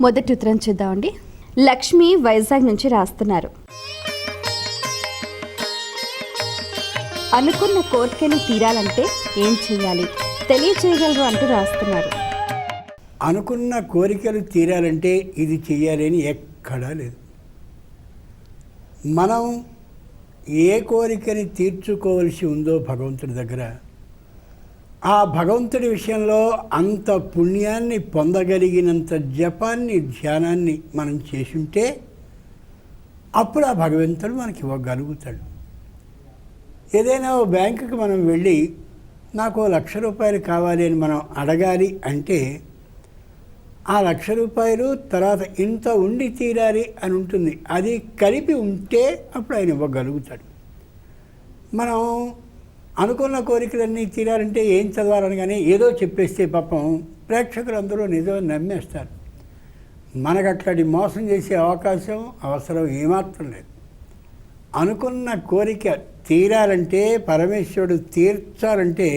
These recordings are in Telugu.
మొదటి ఉత్తరం చూద్దామండి. లక్ష్మి వైజాగ్ నుంచి రాస్తున్నారు. అనుకున్న కోరికలు తీరాలంటే ఏం చేయాలి తెలియచేయగలరు అంటూ రాస్తున్నారు. అనుకున్న కోరికలు తీరాలంటే ఇది చెయ్యాలి అని ఎక్కడా లేదు. మనం ఏ కోరికని తీర్చుకోవలసి ఉందో భగవంతుడి దగ్గర, ఆ భగవంతుడి విషయంలో అంత పుణ్యాన్ని పొందగలిగినంత జపాన్ని ధ్యానాన్ని మనం చేసుంటే అప్పుడు ఆ భగవంతుడు మనకి ఇవ్వగలుగుతాడు. ఏదైనా ఓ బ్యాంకుకి మనం వెళ్ళి నాకు ₹1,00,000 కావాలి అని మనం అడగాలి అంటే ఆ ₹1,00,000 తర్వాత ఇంత ఉండి తీరాలి అని ఉంటుంది. అది కలిపి ఉంటే అప్పుడు ఆయన ఇవ్వగలుగుతాడు. మనం అనుకున్న కోరికలన్నీ తీరాలంటే ఏం చదవాలని కానీ ఏదో చెప్పేస్తే పాపం ప్రేక్షకులందరూ నిజం నమ్మేస్తారు. మనకు అట్లాంటి మోసం చేసే అవసరం ఏమాత్రం లేదు. అనుకున్న కోరిక తీరాలంటే, పరమేశ్వరుడు తీర్చాలంటే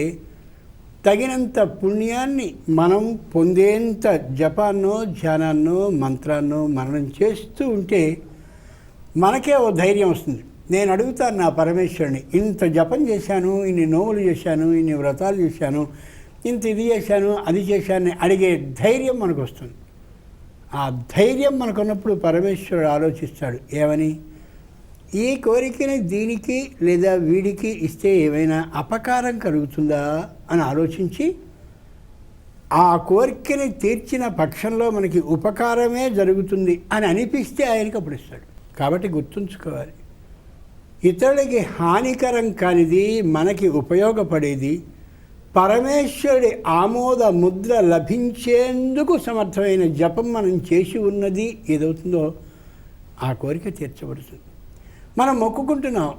తగినంత పుణ్యాన్ని మనం పొందేంత జపాన్నో ధ్యానాన్నో మంత్రాన్నో మననం చేస్తూ ఉంటే మనకే ఓ ధైర్యం వస్తుంది. నేను అడుగుతాను నా పరమేశ్వరుని, ఇంత జపం చేశాను, ఇన్ని నోములు చేశాను, ఇన్ని వ్రతాలు చేశాను, ఇంత ఇది చేశాను, అది చేశాను అడిగే ధైర్యం మనకు వస్తుంది. ఆ ధైర్యం మనకున్నప్పుడు పరమేశ్వరుడు ఆలోచిస్తాడు, ఏమని, ఈ కోరికని దీనికి లేదా వీడికి ఇస్తే ఏమైనా అపకారం కలుగుతుందా అని ఆలోచించి ఆ కోరికని తీర్చిన పక్షంలో మనకి ఉపకారమే జరుగుతుంది అని అనిపిస్తే ఆయనకి అప్పుడు ఇస్తాడు. కాబట్టి గుర్తుంచుకోవాలి, ఇతరులకి హానికరం కానిది మనకి ఉపయోగపడేది పరమేశ్వరుడి ఆమోద ముద్ర లభించేందుకు సమర్థమైన జపం మనం చేసి ఉన్నది ఏదవుతుందో ఆ కోరిక తీర్చబడుతుంది. మనం మొక్కుకుంటున్నాం,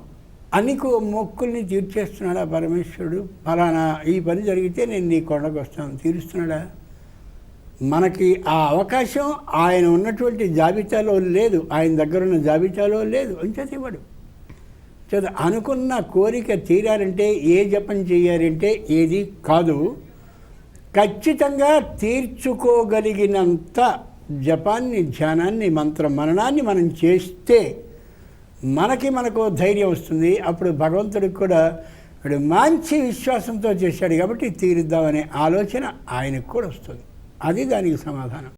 అన్ని మొక్కుల్ని తీర్చేస్తున్నాడా పరమేశ్వరుడు? ఫలానా ఈ పని జరిగితే నేను నీ కొండకు వస్తాను, తీరుస్తున్నాడా? మనకి ఆ అవకాశం ఆయన ఉన్నటువంటి జాబితాలో లేదు, ఆయన దగ్గర ఉన్న జాబితాలో లేదు, అంచేత ఇవ్వడు. చేత అనుకున్న కోరిక తీరాలంటే ఏ జపం చేయాలంటే ఏది కాదు, ఖచ్చితంగా తీర్చుకోగలిగినంత జపాన్ని ధ్యానాన్ని మంత్ర మననాన్ని మనం చేస్తే మనకు ధైర్యం వస్తుంది. అప్పుడు భగవంతుడికి కూడా వాడు మంచి విశ్వాసంతో చేశాడు కాబట్టి తీరుద్దామనే ఆలోచన ఆయనకు కూడా వస్తుంది. అది దానికి సమాధానం.